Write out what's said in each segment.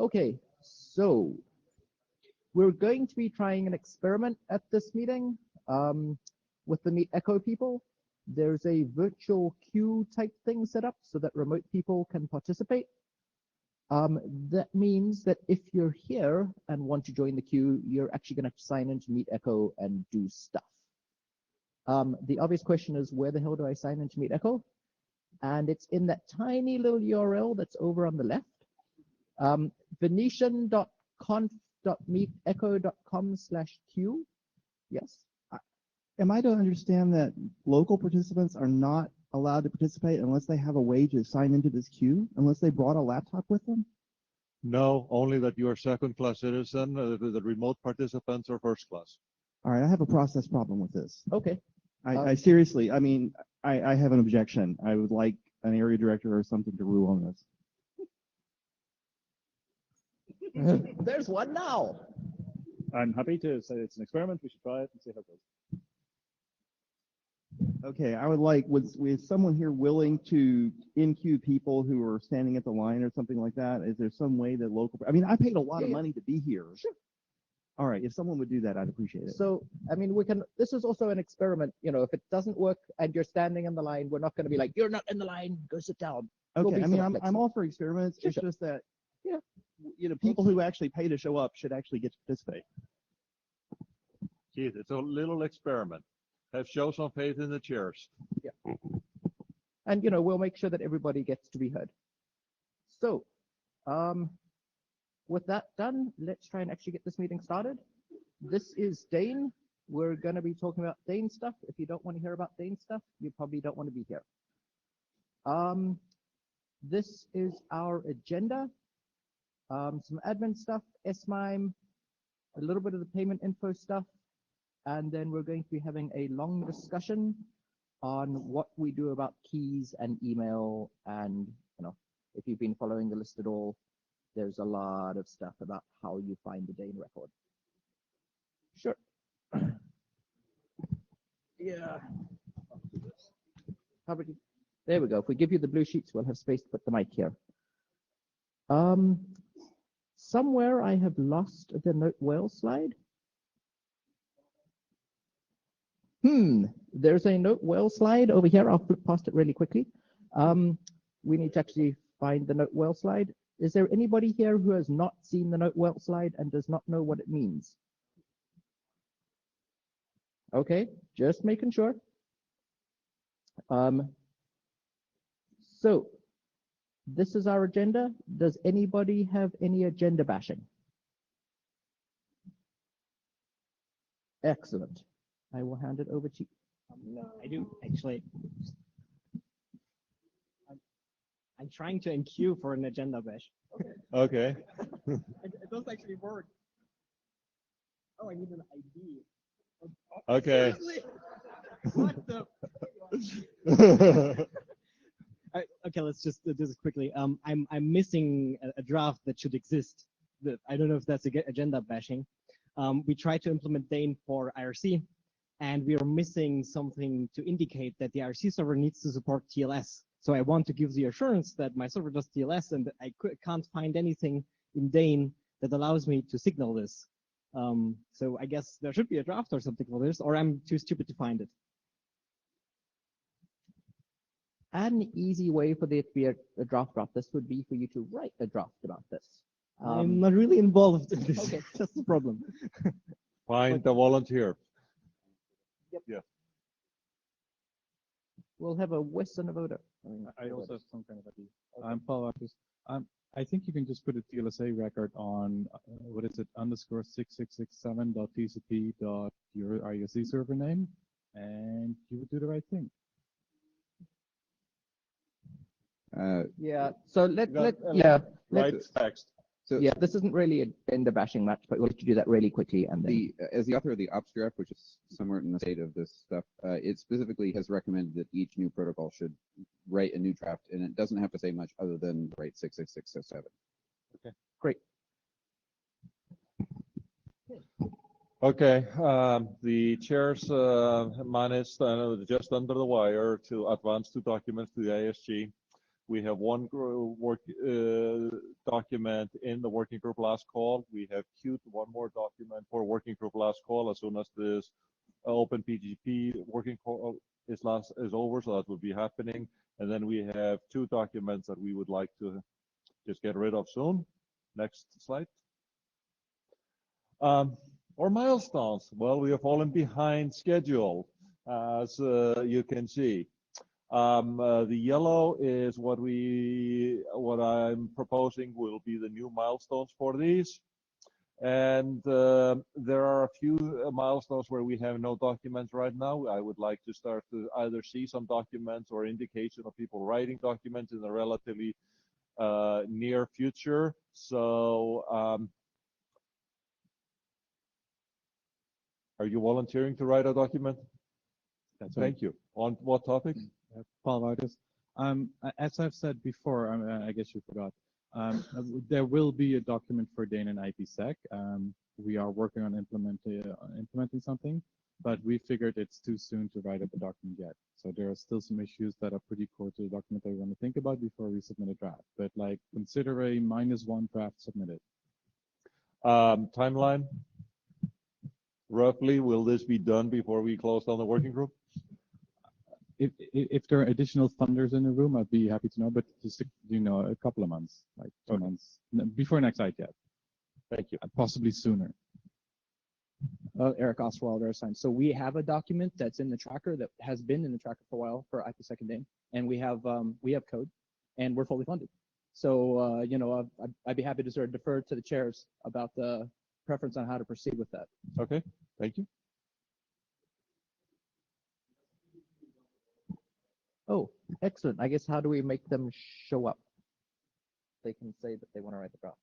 Okay, so we're going to be trying an experiment at this meeting with the Meet Echo people. There's a virtual queue type thing set up so that remote people can participate. That means that if you're here and want to join the queue, you're actually going to have to sign into Meet Echo and do stuff. The obvious question is, where the hell do I sign into Meet Echo? And it's in that tiny little URL that's over on the left. Venetian.conf.meetecho.com/q. Yes. Am I to understand that local participants are not allowed to participate unless they have a way to sign into this queue, unless they brought a laptop with them? No, only that you are second-class citizen. The remote participants are first class. All right, I have a process problem with this. Okay. I seriously, I mean, I have an objection. I would like an area director or something to rule on this. There's one now. I'm happy to say it's an experiment. We should try it and see how it goes. Okay, I would like, with someone here willing to in-queue people who are standing at the line or something like that? Is there some way that local, I mean, I paid a lot of money to be here. Sure. All right, if someone would do that, I'd appreciate it. So, I mean, this is also an experiment. You know, if it doesn't work and you're standing in the line, we're not going to be like, you're not in the line, go sit down. Okay, I mean, I'm all for experiments. Sure, it's just that, yeah, you know, people who actually pay to show up should actually get to participate. Keith, it's a little experiment. Show some faith in the chairs. Yeah. And, you know, we'll make sure that everybody gets to be heard. So, with that done, let's try and actually get this meeting started. This is Dane. We're going to be talking about Dane stuff. If you don't want to hear about Dane stuff, you probably don't want to be here. This is our agenda. Some admin stuff, SMIME, a little bit of the payment info stuff, and then we're going to be having a long discussion on what we do about keys and email. And, you know, if you've been following the list at all, there's a lot of stuff about how you find the Dane record. Sure. Yeah. How about you? There we go. If we give you the blue sheets, we'll have space to put the mic here. Somewhere I have lost the note well slide. There's a note well slide over here. I'll flip past it really quickly. We need to actually find the note well slide. Is there anybody here who has not seen the note well slide and does not know what it means? Okay, just making sure. So this is our agenda. Does anybody have any agenda bashing? Excellent. I will hand it over to you. No, I do actually. I'm trying to enqueue for an agenda bash. Okay. It does actually work. Oh, I need an ID. Okay. What the? Okay, let's just do this quickly. I'm missing a draft that should exist. I don't know if that's agenda bashing. We tried to implement Dane for IRC, and we are missing something to indicate that the IRC server needs to support TLS. So I want to give the assurance that my server does TLS, and I can't find anything in Dane that allows me to signal this. So I guess there should be a draft or something for this, or I'm too stupid to find it. An easy way for there to be a draft about this would be for you to write a draft about this. I'm not really involved in this. Okay. That's the problem. Find a volunteer. Yep. Yeah. We'll have a Wes and a voter. I also have some kind of idea. I'm Paul Arcus. I think you can just put a TLSA record on, what is it, _6667.tcp. Your IRC server name, and you would do the right thing. Yeah. So Write text. So, yeah, this isn't really a agenda bashing match, but we'll let you do that really quickly. And then as the author of the ops draft, which is somewhere in the state of this stuff, it specifically has recommended that each new protocol should write a new draft, and it doesn't have to say much other than write 66607. Okay, great. Okay, the chairs managed just under the wire to advance 2 documents to the ISG. We have one document in the working group last call. We have queued one more document for working group last call as soon as this open PGP working call is over, so that will be happening. And then we have 2 documents that we would like to just get rid of soon. Next slide. Our milestones. Well, we have fallen behind schedule, as you can see. The yellow is what I'm proposing will be the new milestones for these. And there are a few milestones where we have no documents right now. I would like to start to either see some documents or indication of people writing documents in the relatively near future. So are you volunteering to write a document? Thank you. On what topic? Paul Vargas. As I've said before, I guess you forgot, there will be a document for Dane and IPsec. We are working on implementing something, but we figured it's too soon to write up a document yet. So there are still some issues that are pretty core to the document that we want to think about before we submit a draft. But like, consider a -1 draft submitted. Timeline? Roughly, will this be done before we close down the working group? If there are additional funders in the room, I'd be happy to know, but just, a couple of months, like 2 months before next IETF. Thank you. Possibly sooner. Eric Oswald, assigned. So we have a document that's in the tracker that has been in the tracker for a while for IPsec and Dane, and we have code, and we're fully funded. So I'd be happy to sort of defer to the chairs about the preference on how to proceed with that. Okay, thank you. Oh, excellent. I guess how do we make them show up? They can say that they want to write the draft.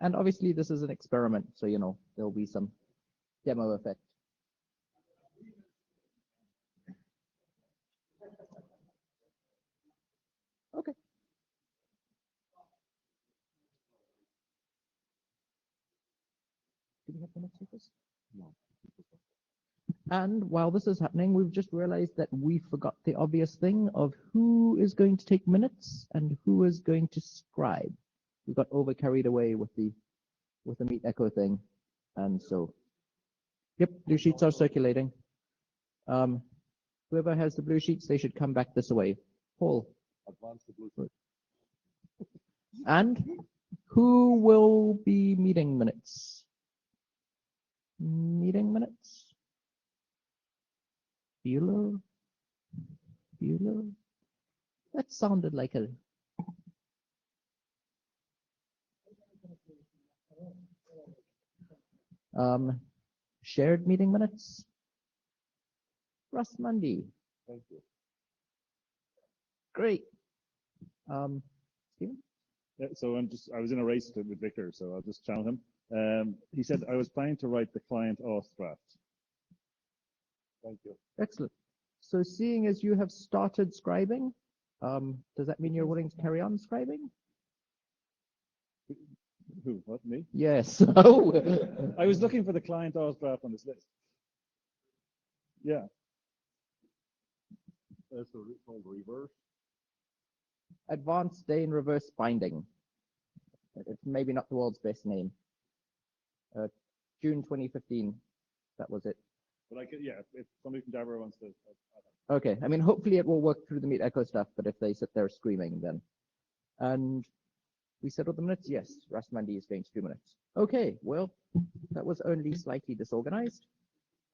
And obviously this is an experiment, so there'll be some demo effect. Okay. Do we have the next speakers? No. And while this is happening, we've just realized that we forgot the obvious thing of who is going to take minutes and who is going to scribe. We got carried away with the Meet Echo thing, and so, yep, blue sheets are circulating. Whoever has the blue sheets, they should come back this way. Paul. Advance the blue sheet. And who will be meeting minutes? Meeting minutes? Bueller? That sounded like a... shared meeting minutes? Russ Mundy. Thank you. Great. Stephen? Yeah, so I was in a race with Victor, so I'll just channel him. He said, I was planning to write the client auth draft. Thank you. Excellent. So seeing as you have started scribing, does that mean you're willing to carry on scribing? Who? What, me? Yes. Oh. I was looking for the client auth draft on this list. Yeah. That's called reverse. Advanced Dane reverse binding. It's maybe not the world's best name. June 2015. That was it. But yeah, if somebody from Jabber wants to. Okay. I mean, hopefully it will work through the Meet Echo stuff, but if they sit there screaming, then. And we settled the minutes? Yes. Russ Mundy is going to 2 minutes. Okay. Well, that was only slightly disorganized.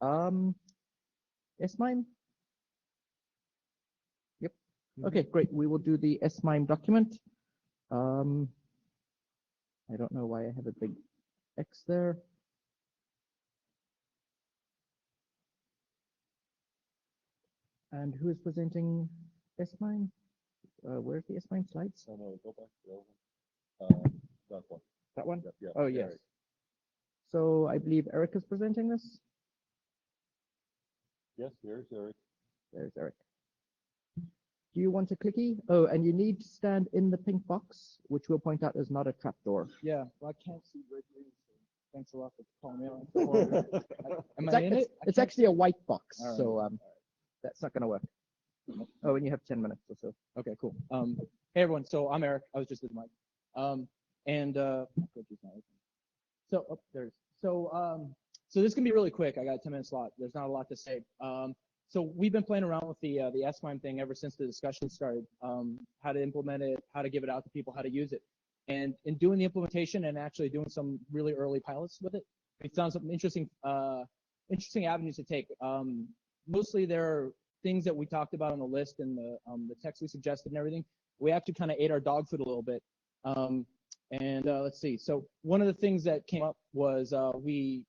S-MIME? Yep. Okay, great. We will do the S-MIME document. I don't know why I have a big X there. And who is presenting S-MIME? Where's the S-MIME slides? Oh, no, go back to that one. That one? Yeah, Oh, yes. Eric. So I believe Eric is presenting this. Yes, here's Eric. There's Eric. Do you want a clicky? Oh, and you need to stand in the pink box, which we'll point out is not a trapdoor. Yeah, well, I can't see red green, so thanks a lot for calling me out. Am I in it? It's actually a white box, All right. so that's not going to work. Oh, and you have 10 minutes or so. Okay, cool. Hey everyone, so I'm Eric. I was just with Mike. So oh, there's so this can be really quick. I got a 10-minute slot. There's not a lot to say. So we've been playing around with the S-MIME thing ever since the discussion started. How to implement it, how to give it out to people, how to use it, and in doing the implementation and actually doing some really early pilots with it, we found some interesting avenues to take. Mostly there are things that we talked about on the list and the text we suggested and everything. We actually kind of ate our dog food a little bit. Let's see. So one of the things that came up was we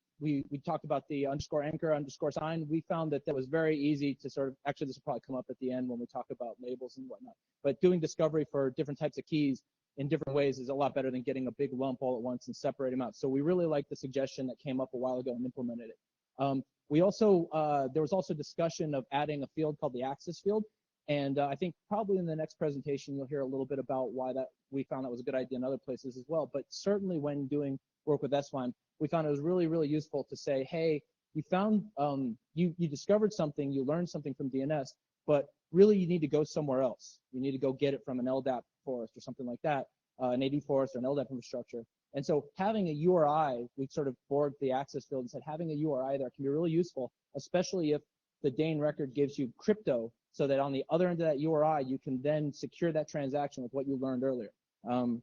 talked about the _anchor _sign. We found that was very easy to sort of, actually this will probably come up at the end when we talk about labels and whatnot, but doing discovery for different types of keys in different ways is a lot better than getting a big lump all at once and separate them out. So we really liked the suggestion that came up a while ago and implemented it. We also, there was also discussion of adding a field called the access field. And I think probably in the next presentation, you'll hear a little bit about why we found that was a good idea in other places as well. But certainly when doing work with S-MIME, we found it was really, really useful to say, hey, you found, you discovered something, you learned something from DNS, but really you need to go somewhere else. You need to go get it from an LDAP forest or something like that, an AD forest or an LDAP infrastructure. And so having a URI, we sort of bored the access field and said having a URI there can be really useful, especially if the Dane record gives you crypto, so that on the other end of that URI, you can then secure that transaction with what you learned earlier. And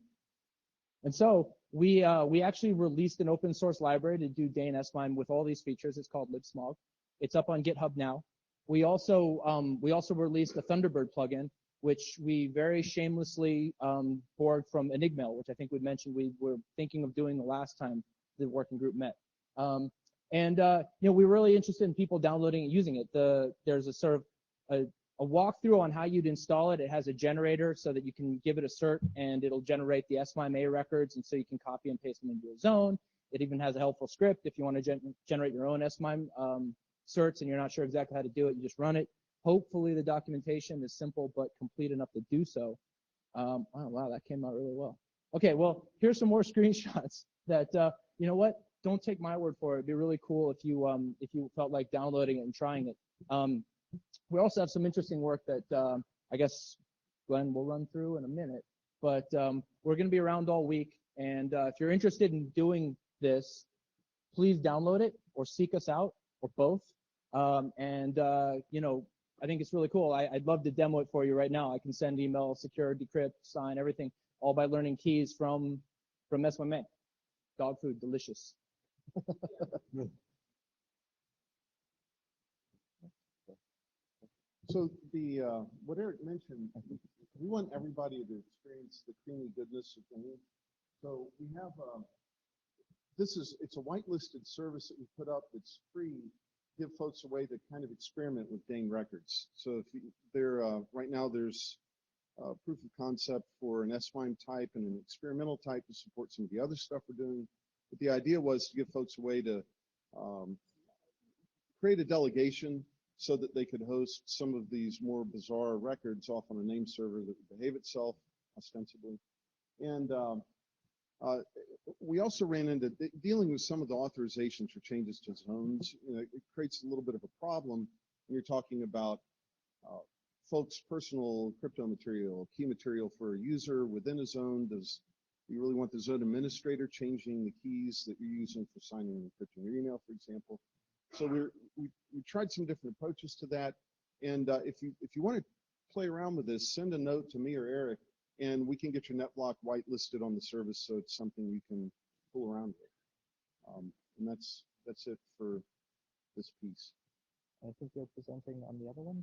so we actually released an open source library to do Dane S-MIME with all these features. It's called libsmog. It's up on GitHub now. We also released a Thunderbird plugin, which we very shamelessly borrowed from Enigmail, which I think we mentioned we were thinking of doing the last time the working group met. You know, we're really interested in people downloading and using it. There's a sort of a walkthrough on how you'd install it. It has a generator so that you can give it a cert and it'll generate the S-MIME records, and so you can copy and paste them into your zone. It even has a helpful script if you want to generate your own S-MIME certs and you're not sure exactly how to do it, you just run it. Hopefully the documentation is simple but complete enough to do so. Oh, wow, that came out really well. Okay, well, here's some more screenshots that, you know what, don't take my word for it. It'd be really cool if you felt like downloading it and trying it. We also have some interesting work that I guess Glenn will run through in a minute, but we're going to be around all week, and if you're interested in doing this, please download it or seek us out or both. You know, I think it's really cool. I'd love to demo it for you right now. I can send email, secure, decrypt, sign, everything, all by learning keys from S-MIME. Dog food, delicious. So what Eric mentioned, we want everybody to experience the creamy goodness of Dane. So we have it's a whitelisted service that we put up that's free, give folks a way to kind of experiment with Dane records. So if right now there's proof of concept for an S-MIME type and an experimental type to support some of the other stuff we're doing. But the idea was to give folks a way to create a delegation so that they could host some of these more bizarre records off on a name server that would behave itself ostensibly. And we also ran into dealing with some of the authorizations for changes to zones. You know, it creates a little bit of a problem when you're talking about folks' personal crypto material, key material for a user within a zone. Do you really want the zone administrator changing the keys that you're using for signing and encrypting your email, for example? So we tried some different approaches to that. And if you want to play around with this, send a note to me or Eric, and we can get your NetBlock whitelisted on the service so it's something you can fool around with. And that's it for this piece. I think you're presenting on the other one.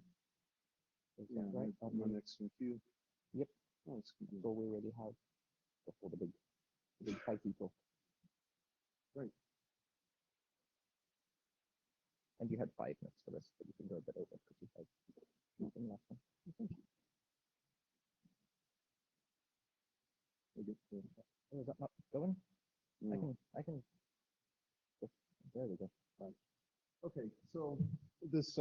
Is that right? My next in queue. Yep. Oh, that's good. So we already have before the big five people. Right. And you had 5 minutes for this, but you can go a bit over because you had nothing left. Thank you. Oh, is that not going? No. I can. There we go. Right. Okay, so this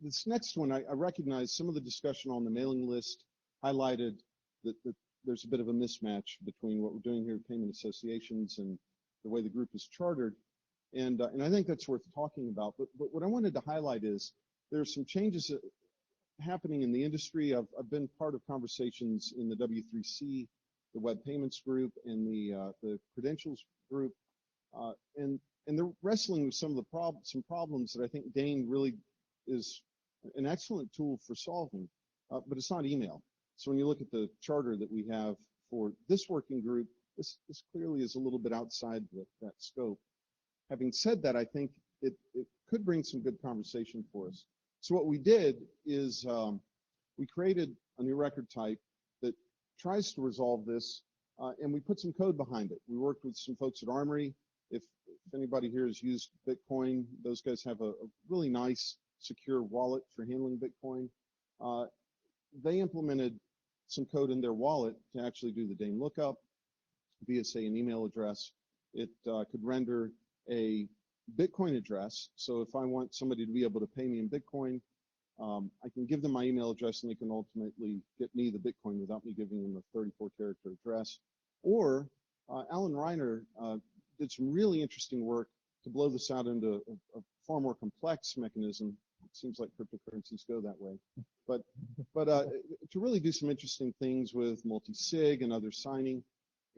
This next one, I recognize some of the discussion on the mailing list highlighted that there's a bit of a mismatch between what we're doing here at payment associations and the way the group is chartered. And I think that's worth talking about. But what I wanted to highlight is there's some changes happening in the industry. I've been part of conversations in the W3C, the web payments group, and the credentials group, and they're wrestling with some of the problems that I think Dane really is an excellent tool for solving, but it's not email. So when you look at the charter that we have for this working group, this clearly is a little bit outside that scope. Having said that, I think it could bring some good conversation for us. So what we did is we created a new record type that tries to resolve this, and we put some code behind it. We worked with some folks at Armory. If anybody here has used Bitcoin, those guys have a really nice, secure wallet for handling Bitcoin. They implemented some code in their wallet to actually do the Dane lookup via, say, an email address. It could render a Bitcoin address. So if I want somebody to be able to pay me in Bitcoin, I can give them my email address and they can ultimately get me the Bitcoin without me giving them a 34-character address. Or Alan Reiner did some really interesting work to blow this out into a far more complex mechanism. It seems like cryptocurrencies go that way. But to really do some interesting things with multi-sig and other signing.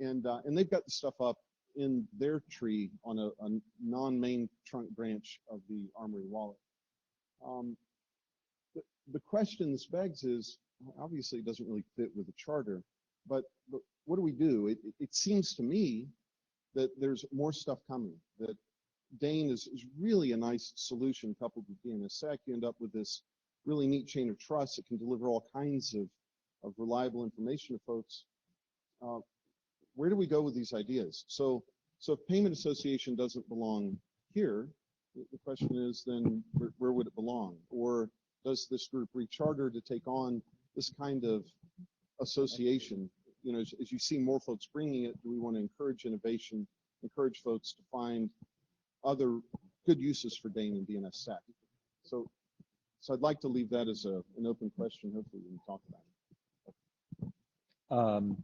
And they've got the stuff up in their tree on a non-main trunk branch of the Armory wallet. The question this begs is, obviously it doesn't really fit with the charter, but what do we do? It seems to me that there's more stuff coming, that Dane is really a nice solution coupled with DNSSEC. You end up with this really neat chain of trust that can deliver all kinds of reliable information to folks. Where do we go with these ideas? So if payment association doesn't belong here, the question is then where would it belong? Or does this group recharter to take on this kind of association? You know, as you see more folks bringing it, do we want to encourage innovation, encourage folks to find other good uses for Dane and DNSSEC? So I'd like to leave that as an open question. Hopefully we can talk about it.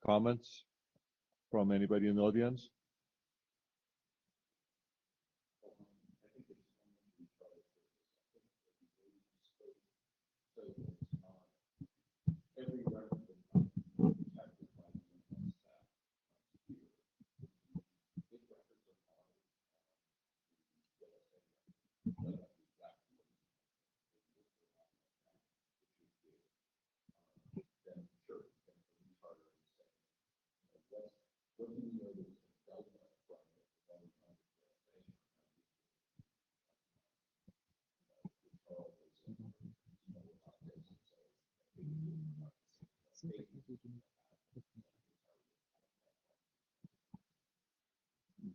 Comments from anybody in the audience?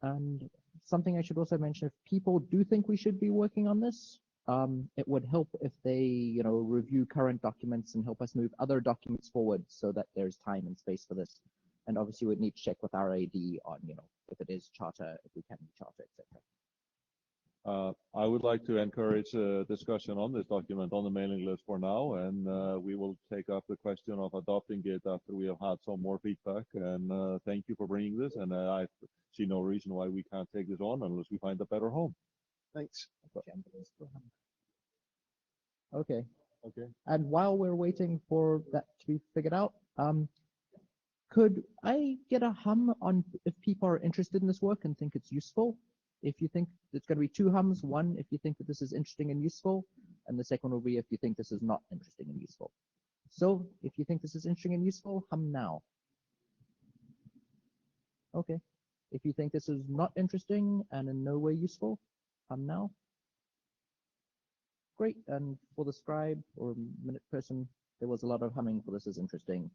And something I should also mention, if people do think we should be working on this, it would help if they, review current documents and help us move other documents forward so that there's time and space for this. And obviously we'd need to check with our AD on, if it is charter, if we can charter, etc. I would like to encourage a discussion on this document on the mailing list for now, and we will take up the question of adopting it after we have had some more feedback. And thank you for bringing this, and I see no reason why we can't take this on unless we find a better home. Thanks. Okay. Okay. And while we're waiting for that to be figured out, could I get a hum on if people are interested in this work and think it's useful? If you think it's going to be 2 hums, one if you think that this is interesting and useful, and the second will be if you think this is not interesting and useful. So if you think this is interesting and useful, hum now. Okay. If you think this is not interesting and in no way useful, hum now. Great. And for the scribe or minute person, there was a lot of humming for this is interesting,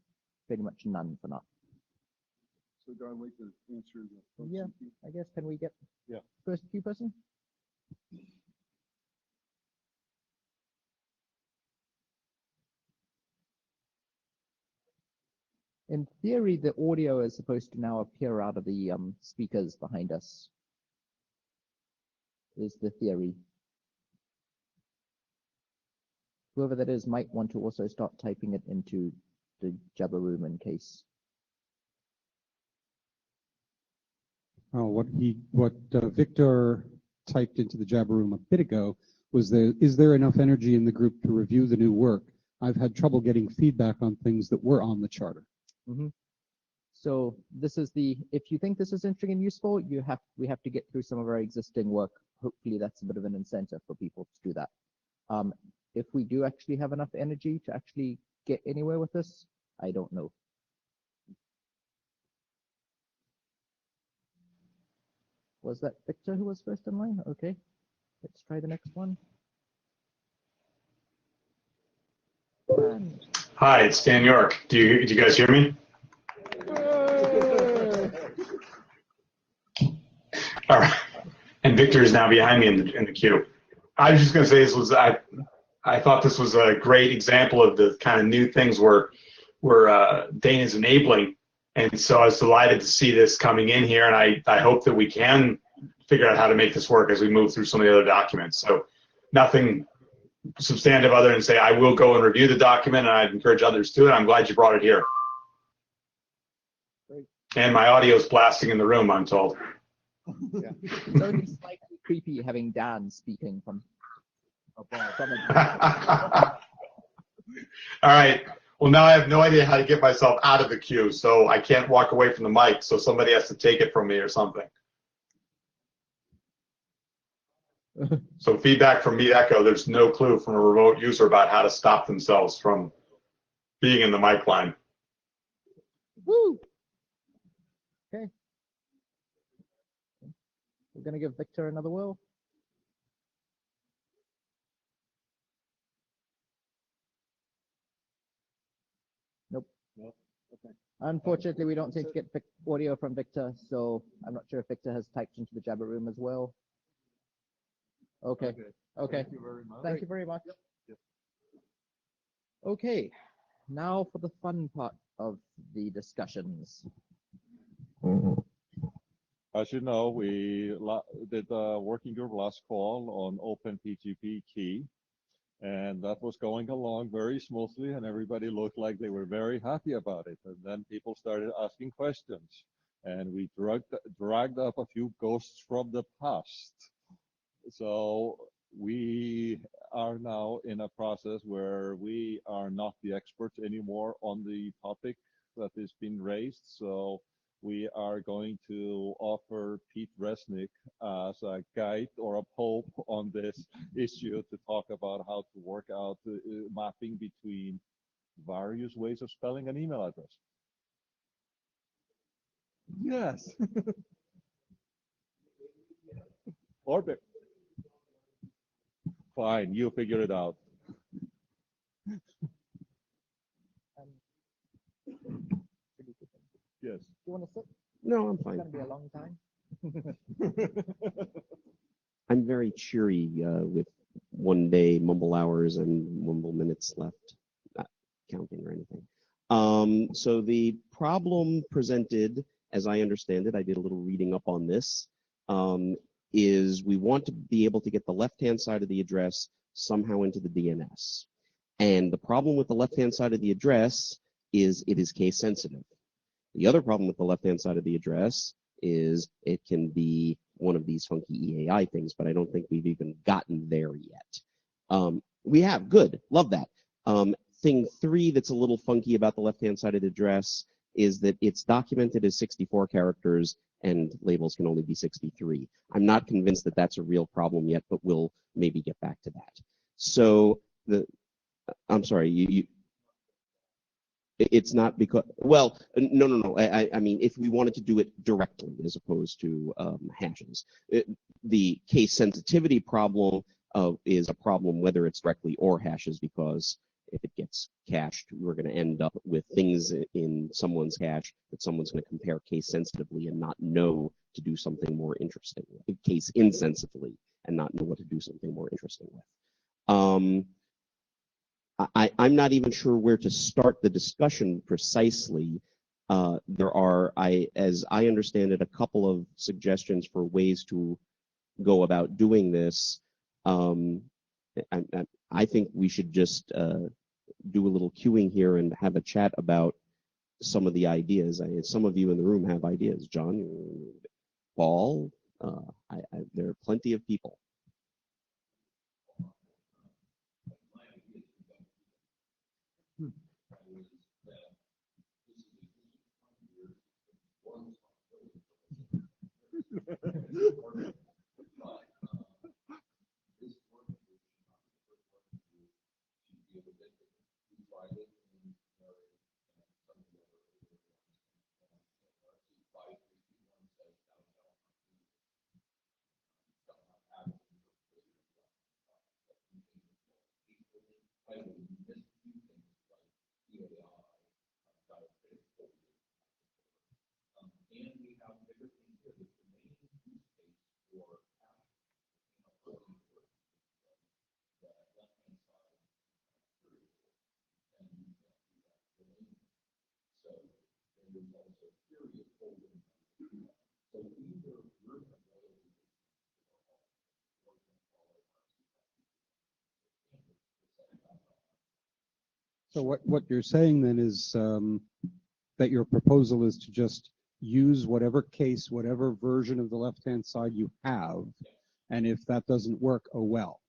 pretty much none for not. So do I wait to answer the folks? Yeah, I guess, can we get Yeah. first few person? In theory, the audio is supposed to now appear out of the speakers behind us, is the theory. whoever that is might want to also start typing it into the Jabber room in case. Oh, what Victor typed into the Jabber room a bit ago was is there enough energy in the group to review the new work? I've had trouble getting feedback on things that were on the charter. Mm-hmm. So this is if you think this is interesting and useful, we have to get through some of our existing work. Hopefully that's a bit of an incentive for people to do that. If we do actually have enough energy to actually get anywhere with this, I don't know. Was that Victor who was first in line? Okay, let's try the next one. Hi, it's Dan York. Do you guys hear me? All right. And Victor is now behind me in the queue. I was just going to say I thought this was a great example of the kind of new things where Dane is enabling, and so I was delighted to see this coming in here, and I hope that we can figure out how to make this work as we move through some of the other documents. So nothing substantive other than say I will go and review the document, and I'd encourage others to, and I'm glad you brought it here. Great. And my audio is blasting in the room, I'm told. Yeah. It's only slightly creepy having Dan speaking from All right. Well, now I have no idea how to get myself out of the queue, so I can't walk away from the mic, so somebody has to take it from me or something. So feedback from me, Echo, there's no clue from a remote user about how to stop themselves from being in the mic line. Woo! Okay. We're going to give Victor another whirl. Nope. No. Okay. Unfortunately, we don't seem to get audio from Victor, so I'm not sure if Victor has typed into the Jabber room as well. Okay. Okay. Thank you very much. Thank you very much. Yep. Okay. Now for the fun part of the discussions. As you know, we did a working group last call on OpenPGP key, and that was going along very smoothly, and everybody looked like they were very happy about it. And then people started asking questions, and we dragged up a few ghosts from the past. So we are now in a process where we are not the experts anymore on the topic that is being raised. So we are going to offer Pete Resnick as a guide or a pope on this issue to talk about how to work out the mapping between various ways of spelling an email address. Yes. Orbit. Fine, you figure it out. Yes. Do you want to sit? No, I'm It's fine. going to be a long time. I'm very cheery with 1 day mumble hours and mumble minutes left, not counting or anything. So the problem presented, as I understand it, I did a little reading up on this, is we want to be able to get the left-hand side of the address somehow into the DNS. And the problem with the left-hand side of the address is it is case sensitive. The other problem with the left-hand side of the address is it can be one of these funky EAI things, but I don't think we've even gotten there yet. We have, good, love that. Thing 3 that's a little funky about the left-hand side of the address is that it's documented as 64 characters and labels can only be 63. I'm not convinced that that's a real problem yet, but we'll maybe get back to that. So I'm sorry, it's not because, well, no. I mean, if we wanted to do it directly as opposed to hashes, the case sensitivity problem is a problem whether it's directly or hashes, because if it gets cached, we're going to end up with things in someone's cache that someone's going to compare case sensitively and not know to do something more interesting with, case insensitively and not know what to do something more interesting with. I'm not even sure where to start the discussion precisely. There are, as I understand it, a couple of suggestions for ways to go about doing this. I think we should just do a little queuing here and have a chat about some of the ideas. Some of you in the room have ideas. John, Paul, there are plenty of people. So what you're saying then is that your proposal is to just use whatever case, whatever version of the left-hand side you have, and if that doesn't work, oh well.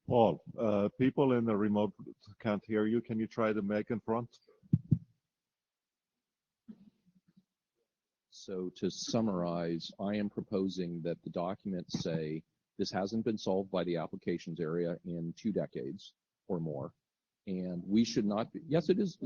Paul, people in the remote can't hear you. Can you try the mic in front? So to summarize, I am proposing that the documents say this hasn't been solved by the applications area in 2 decades or more, and we should not be, yes, it is.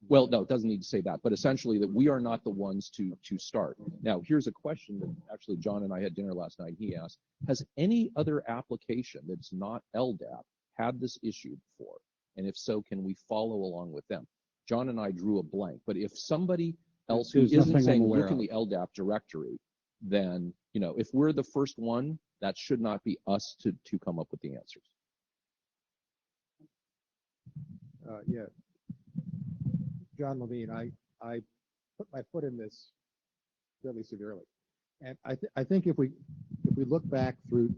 Well, no, it doesn't need to say that, but essentially that we are not the ones to start. Now, here's a question that actually John and I had dinner last night. He asked, has any other application that's not LDAP had this issue before? And if so, can we follow along with them? John and I drew a blank, but if somebody else who isn't saying look in the LDAP directory, then, you know, if we're the first one, that should not be us to come up with the answers. Yeah. John Levine, I put my foot in this fairly severely, and I think if we look back through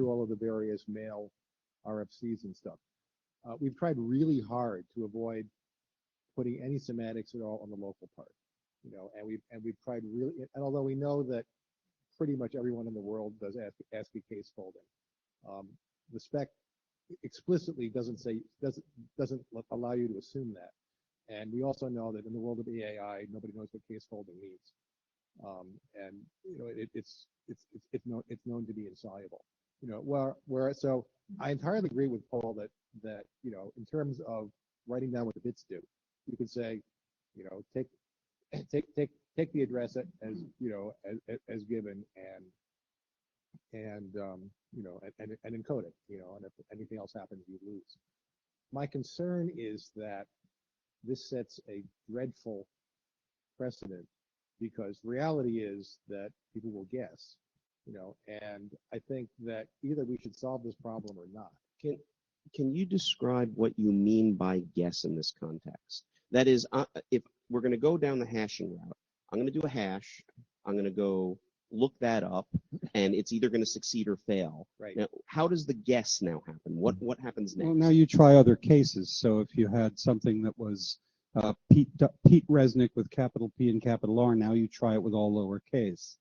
all of the various mail RFCs and stuff, we've tried really hard to avoid putting any semantics at all on the local part, you know, and we've tried really, and although we know that pretty much everyone in the world does ASCII case folding, the spec explicitly doesn't allow you to assume that. And we also know that in the world of EAI, nobody knows what case folding means, and you know it's known to be insoluble. You know, so I entirely agree with Paul that you know, in terms of writing down what the bits do, you could say, you know, take the address as you know as given and you know and encode it, you know, and if anything else happens, you lose. My concern is that this sets a dreadful precedent, because the reality is that people will guess, you know, and I think that either we should solve this problem or not. Can you describe what you mean by guess in this context? That is, if we're going to go down the hashing route, I'm going to do a hash, I'm going to go look that up, and it's either going to succeed or fail. Right. Now, how does the guess now happen? What happens next? Well, now you try other cases. So if you had something that was Pete Resnick with capital P and capital R, now you try it with all lowercase.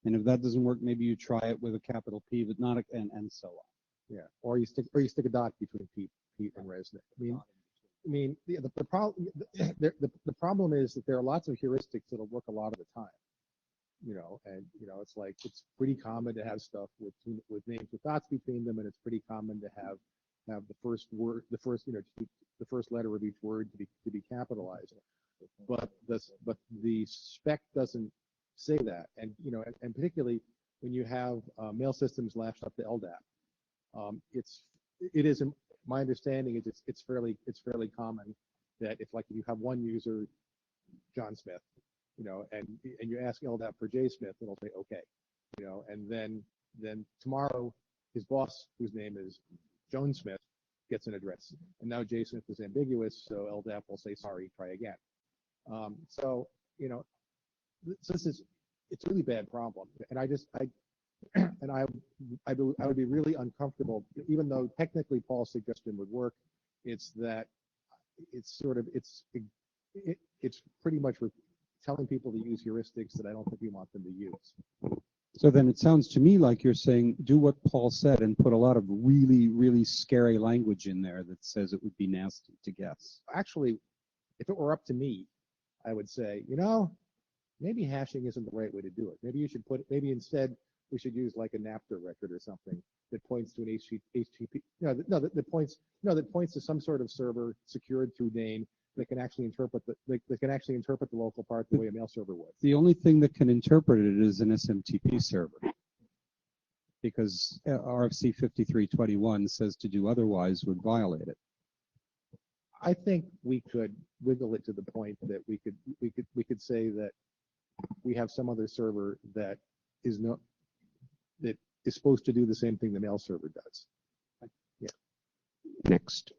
And if that doesn't work, maybe you try it with a capital P, but not a, and so on. Yeah, or you stick a dot between Pete and Resnick. I mean, the problem is that there are lots of heuristics that'll work a lot of the time. You know, and you know, it's like it's pretty common to have stuff with names with dots between them, and it's pretty common to have the first word, the first letter of each word to be capitalized. but the spec doesn't say that. And and particularly when you have mail systems lashed up to LDAP, it is my understanding is it's fairly common that if you have one user, John Smith, and you ask LDAP for J Smith, it'll say okay, and then tomorrow his boss, whose name is Joan Smith, gets an address, and now J Smith is ambiguous, so LDAP will say sorry, try again. So it's a really bad problem, and I would be really uncomfortable, even though technically Paul's suggestion would work. It's that it's pretty much telling people to use heuristics that I don't think we want them to use. So then it sounds to me like you're saying do what Paul said and put a lot of really, really scary language in there that says it would be nasty to guess. Actually, if it were up to me, I would say, maybe hashing isn't the right way to do it. Maybe instead we should use like a NAPTR record or something that points to an HTTP. That points to some sort of server secured through Dane that can actually interpret the local part the way a mail server would. The only thing that can interpret it is an SMTP server, because RFC 5321 says to do otherwise would violate it. I think we could wiggle it to the point that we could say that we have some other server that is supposed to do the same thing the mail server does. Yeah. Next.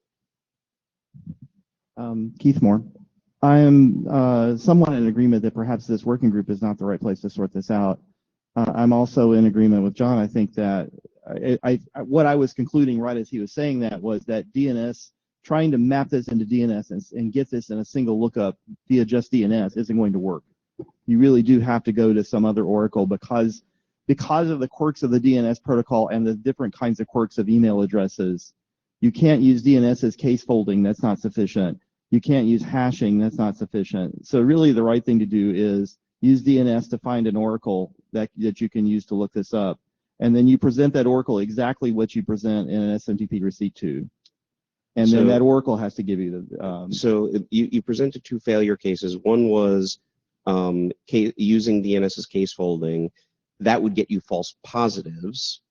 Keith Moore. I am somewhat in agreement that perhaps this working group is not the right place to sort this out. I'm also in agreement with John. I think that what I was concluding right as he was saying that was that DNS, trying to map this into DNS and get this in a single lookup via just DNS isn't going to work. You really do have to go to some other oracle because of the quirks of the DNS protocol and the different kinds of quirks of email addresses. You can't use DNS as case folding. That's not sufficient. You can't use hashing. That's not sufficient. So really the right thing to do is use DNS to find an oracle that you can use to look this up. And then you present that oracle exactly what you present in an SMTP receipt to. And then that oracle has to give you the... So you presented two failure cases. One was using DNS as case folding. That would get you false positives.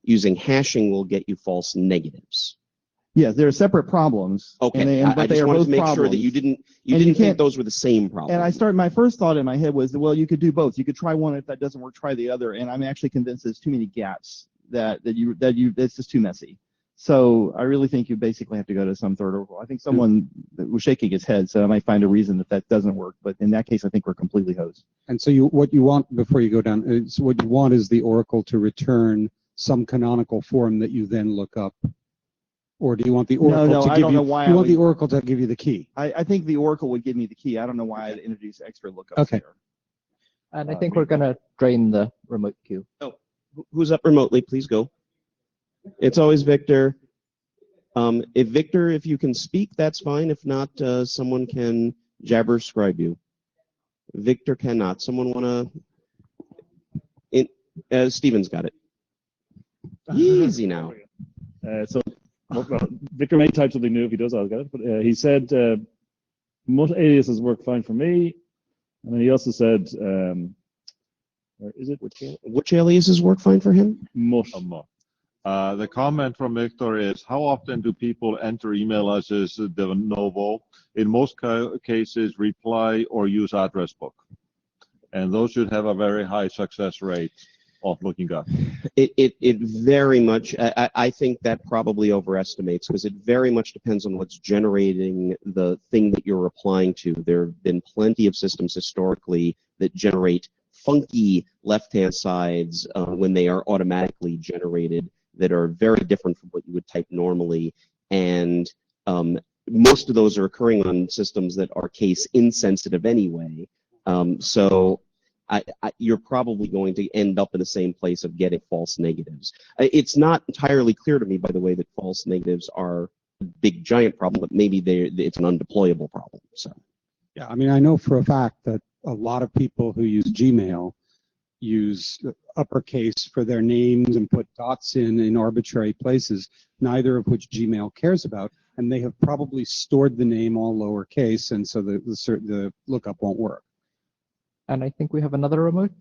Using hashing will get you false negatives. Yes, they're separate problems. Okay, I just wanted to make sure that you didn't think those were the same problem. And my first thought in my head was, well, you could do both. You could try one. If that doesn't work, try the other. And I'm actually convinced there's too many gaps that it's just too messy. So I really think you basically have to go to some third oracle. I think someone that was shaking his head, so I might find a reason that doesn't work. But in that case, I think we're completely hosed. And so what you want before you go down is what you want is the oracle to return some canonical form that you then look up. Or do you want the oracle to give you? You want the oracle to give you the key. I think the oracle would give me the key. I don't know why I'd introduce extra lookups okay. there. And I think we're going to drain the remote queue. Oh, who's up remotely? Please go. It's always Victor. If you can speak, that's fine. If not, someone can jabber scribe you. Victor cannot. Someone want to? Steven's got it. Easy now. Well, Victor may type something new if he does. I'll get it. But he said mut aliases work fine for me, and then he also said, where is it? Which aliases work fine for him? Mut. The comment from Victor is, how often do people enter email addresses de novo? In most cases, reply or use address book. And those should have a very high success rate of looking up. It very much, I think that probably overestimates, because it very much depends on what's generating the thing that you're replying to. There have been plenty of systems historically that generate funky left-hand sides when they are automatically generated that are very different from what you would type normally. And most of those are occurring on systems that are case insensitive anyway. So you're probably going to end up in the same place of getting false negatives. It's not entirely clear to me, by the way, that false negatives are a big giant problem, but maybe it's an undeployable problem. So, yeah, I mean, I know for a fact that a lot of people who use Gmail use uppercase for their names and put dots in arbitrary places, neither of which Gmail cares about, and they have probably stored the name all lowercase, and so the lookup won't work. And I think we have another remote.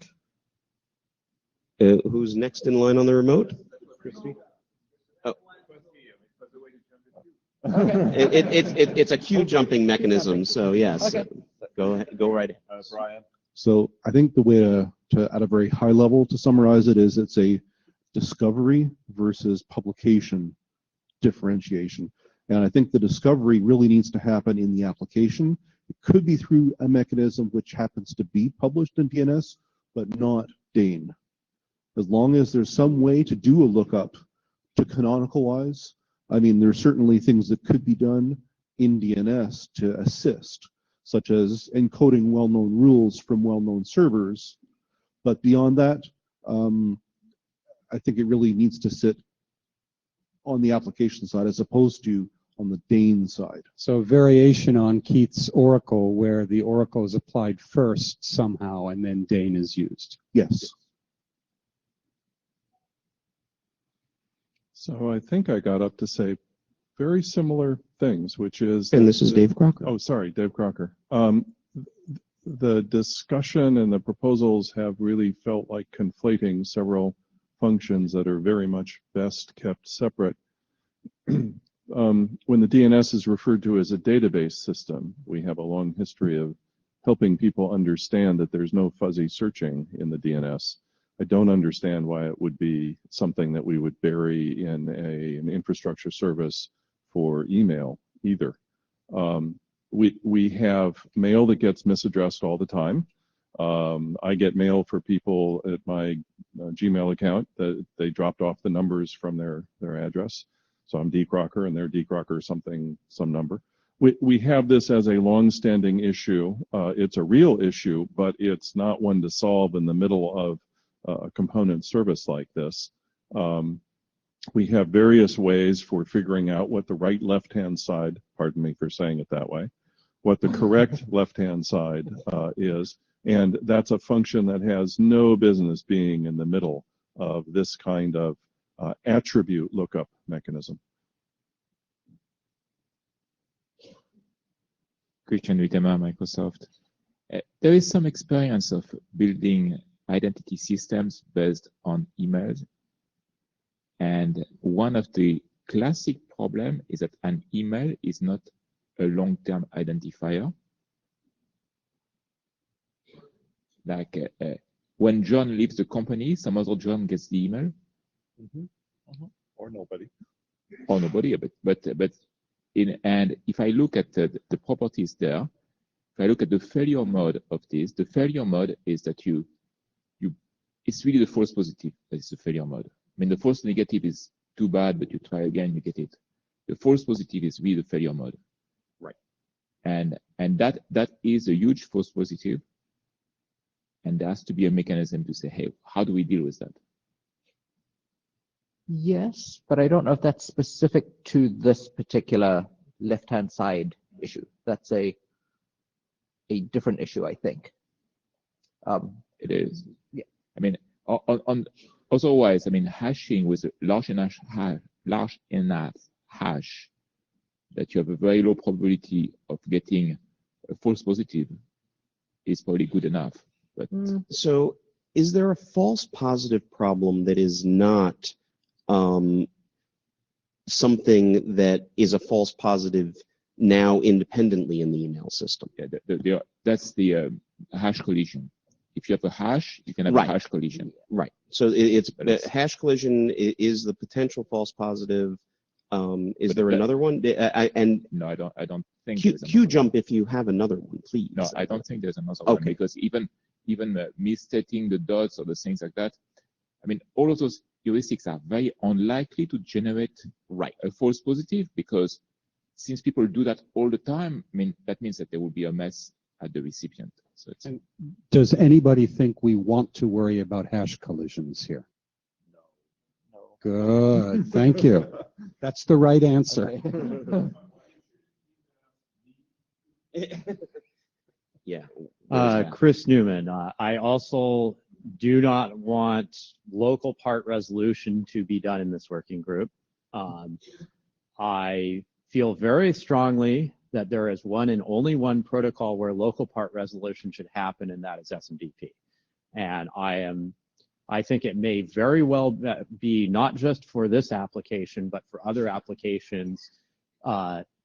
Who's next in line on the remote? Christy? Oh. It's a queue jumping mechanism, so yes. Okay. Go right ahead. Brian? So I think the way to at a very high level to summarize it is it's a discovery versus publication differentiation. And I think the discovery really needs to happen in the application. It could be through a mechanism which happens to be published in DNS, but not Dane. As long as there's some way to do a lookup to canonicalize, I mean, there's certainly things that could be done in DNS to assist, such as encoding well-known rules from well-known servers. But beyond that, I think it really needs to sit on the application side as opposed to on the Dane side. So a variation on Keith's oracle, where the oracle is applied first somehow, and then Dane is used. Yes. So I think I got up to say very similar things, which is... And this is Dave Crocker. Oh, sorry, Dave Crocker. The discussion and the proposals have really felt like conflating several functions that are very much best kept separate. When the DNS is referred to as a database system, we have a long history of helping people understand that there's no fuzzy searching in the DNS. I don't understand why it would be something that we would bury in an infrastructure service for email either. We have mail that gets misaddressed all the time. I get mail for people at my Gmail account that they dropped off the numbers from their address. So I'm D. Crocker and they're D. Crocker some number. We have this as a long-standing issue. It's a real issue, but it's not one to solve in the middle of a component service like this. We have various ways for figuring out what the right left-hand side, pardon me for saying it that way, what the correct left-hand side is, and that's a function that has no business being in the middle of this kind of attribute lookup mechanism. Christian Wittemer, Microsoft. There is some experience of building identity systems based on emails. And one of the classic problems is that an email is not a long-term identifier. Like when John leaves the company, some other John gets the email. Or nobody. Or nobody, and if I look at the properties there, if I look at the failure mode of this, the failure mode is that it's really the false positive that is the failure mode. I mean, the false negative is too bad, but you try again, you get it. The false positive is really the failure mode. Right. And that is a huge false positive. And there has to be a mechanism to say, hey, how do we deal with that? Yes, but I don't know if that's specific to this particular left-hand side issue. That's a different issue, I think. It is. Yeah. I mean, otherwise, I mean, hashing with a large enough hash that you have a very low probability of getting a false positive is probably good enough. But so, is there a false positive problem that is not something that is a false positive now independently in the email system? Yeah, that's the hash collision. If you have a hash, you can have a hash collision. Right. So it's hash collision is the potential false positive. Is there another one? No, I don't think. Q jump if you have another one, please. No, I don't think there's another one because even misstating the dots or the things like that. I mean, all of those heuristics are very unlikely to generate a false positive because since people do that all the time, I mean, that means that there will be a mess at the recipient. So it's, does anybody think we want to worry about hash collisions here? No. Good, thank you. That's the right answer. Yeah. Chris Newman. I also do not want local part resolution to be done in this working group. I feel very strongly that there is one and only one protocol where local part resolution should happen, and that is SMTP. And I think it may very well be not just for this application, but for other applications,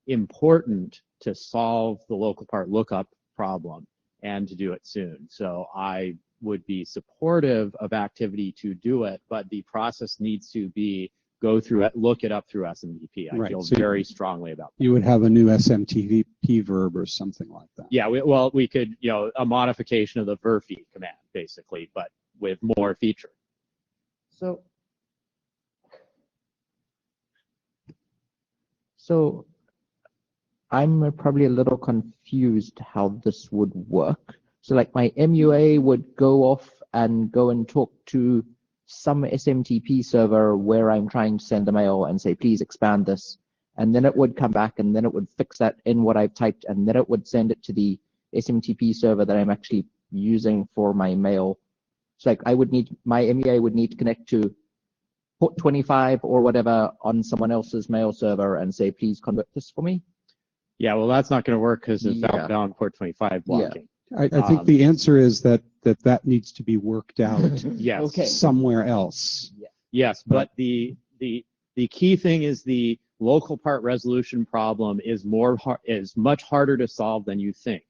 important to solve the local part lookup problem and to do it soon. So I would be supportive of activity to do it, but the process needs to be go through it, look it up through SMTP. I feel So very strongly about that. you would have a new SMTP verb or something like that. Yeah, we could, a modification of the verfy command, basically, but with more feature. So I'm probably a little confused how this would work. So like my MUA would go off and go and talk to some SMTP server where I'm trying to send a mail and say, please expand this. And then it would come back and then it would fix that in what I've typed, and then it would send it to the SMTP server that I'm actually using for my mail. So like my MUA would need to connect to port 25 or whatever on someone else's mail server and say, please convert this for me. Yeah, well, that's not going to work because it's outbound port 25 blocking. I think the answer is that needs to be worked out Yes. somewhere else. Yes, but the key thing is the local part resolution problem is much harder to solve than you think.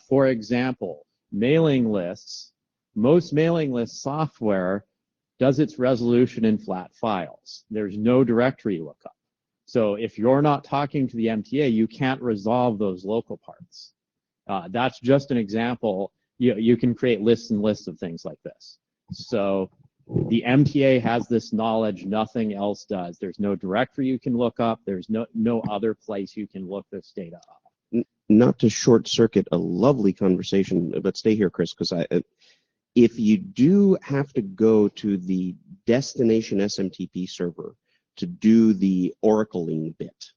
For example, mailing lists, most mailing list software does its resolution in flat files. There's no directory lookup. So if you're not talking to the MTA, you can't resolve those local parts. That's just an example. You can create lists and lists of things like this. So the MTA has this knowledge, nothing else does. There's no directory you can look up. There's no other place you can look this data up. Not to short circuit a lovely conversation, but stay here, Chris, because if you do have to go to the destination SMTP server to do the oracling bit,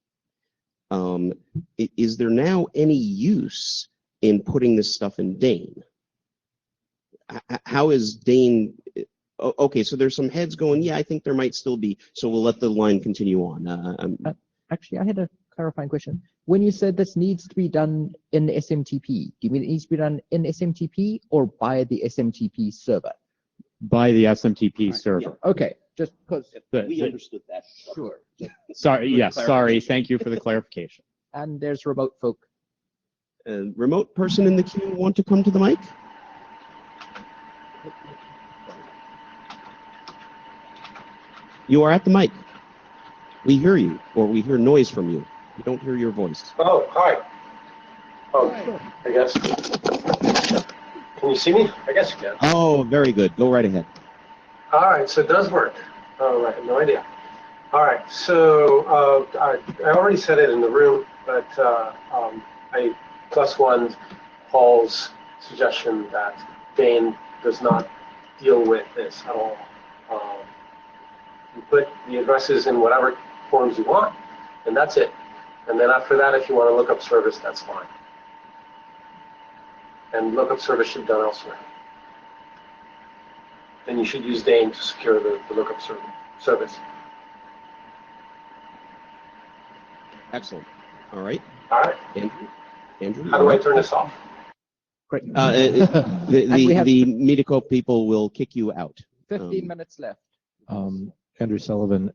is there now any use in putting this stuff in Dane? How is Dane? Okay, so there's some heads going, yeah, I think there might still be, so we'll let the line continue on. Actually, I had a clarifying question. When you said this needs to be done in SMTP, do you mean it needs to be done in SMTP or by the SMTP server? By the SMTP server. Yeah. Okay, just because we understood that. Sure. Sorry, yes, sorry. Thank you for the clarification. And there's remote folk. Remote person in the queue want to come to the mic? You are at the mic. We hear you, or we hear noise from you. We don't hear your voice. Oh, hi. Oh, I guess. Can you see me? I guess you can. Oh, very good. Go right ahead. All right, so it does work. Oh, I have no idea. All right, so I already said it in the room, but I +1 Paul's suggestion that Dane does not deal with this at all. You put the addresses in whatever forms you want, and that's it. And then after that, if you want to look up service, that's fine. And lookup service should be done elsewhere. Then you should use Dane to secure the lookup service. Excellent. All right. All right. Andrew. How do I turn this off? Great. The Medico people will kick you out. 15 minutes left. Andrew Sullivan,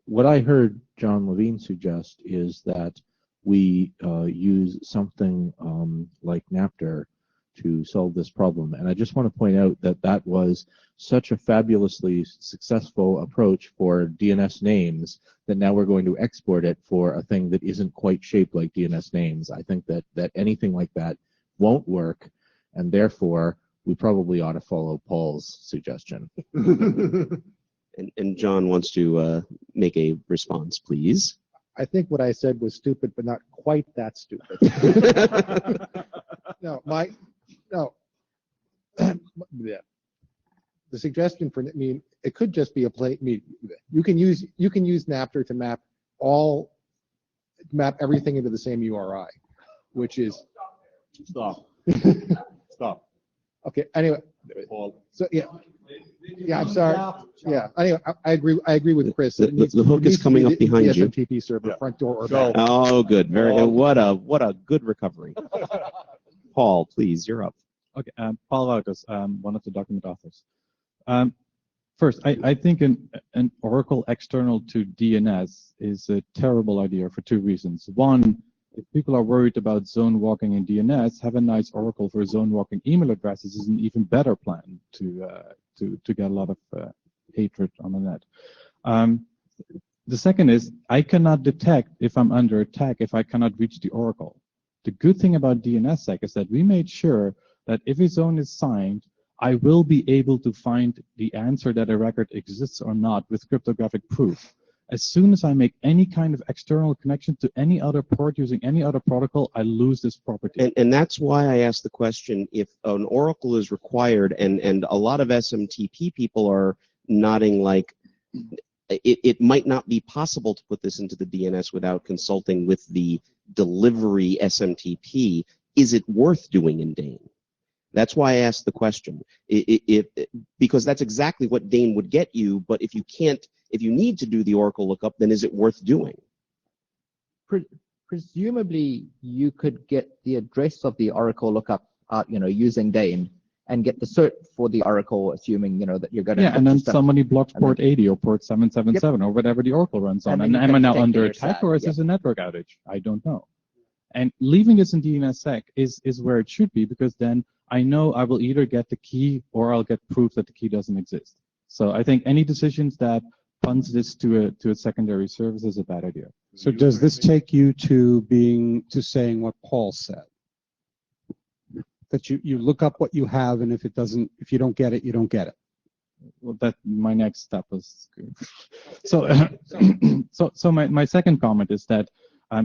what I heard John Levine suggest is that we use something like Napter to solve this problem. And I just want to point out that that was such a fabulously successful approach for DNS names that now we're going to export it for a thing that isn't quite shaped like DNS names. I think that anything like that won't work, and therefore we probably ought to follow Paul's suggestion. And John wants to make a response, please. I think what I said was stupid, but not quite that stupid. No. Yeah. The suggestion for it could just be a plain. You can use Napter to map everything into the same URI, which is stop. Okay. Anyway, so yeah, I'm sorry. Yeah. Anyway, I agree with Chris. The hook is coming up behind you. SMTP server, front door or back. Oh, good. Very good. What a good recovery. Paul, please, you're up. Okay, Paul Vargas, one of the document authors. First, I think an Oracle external to DNS is a terrible idea for two reasons. One, if people are worried about zone walking in DNS, have a nice Oracle for zone walking email addresses is an even better plan to get a lot of hatred on the net. The second is I cannot detect if I'm under attack if I cannot reach the Oracle. The good thing about DNSSEC is that we made sure that if a zone is signed, I will be able to find the answer that a record exists or not with cryptographic proof. As soon as I make any kind of external connection to any other port using any other protocol, I lose this property. And that's why I asked the question, if an Oracle is required, and a lot of SMTP people are nodding like it might not be possible to put this into the DNS without consulting with the delivery SMTP, is it worth doing in Dane? That's why I asked the question. Because that's exactly what Dane would get you, but if you can't, if you need to do the Oracle lookup, then is it worth doing? Presumably, you could get the address of the Oracle lookup, using Dane, and get the cert for the Oracle, assuming that you're going to. Yeah, and then somebody blocks port 80 or port 777 or whatever the Oracle runs on. And am I now under attack, or is this a network outage? I don't know. And leaving this in DNSSEC is where it should be, because then I know I will either get the key or I'll get proof that the key doesn't exist. So I think any decisions that punts this to a secondary service is a bad idea. So does this take you to saying what Paul said? That you look up what you have, and if you don't get it, you don't get it. Well, that my next step was so my second comment is that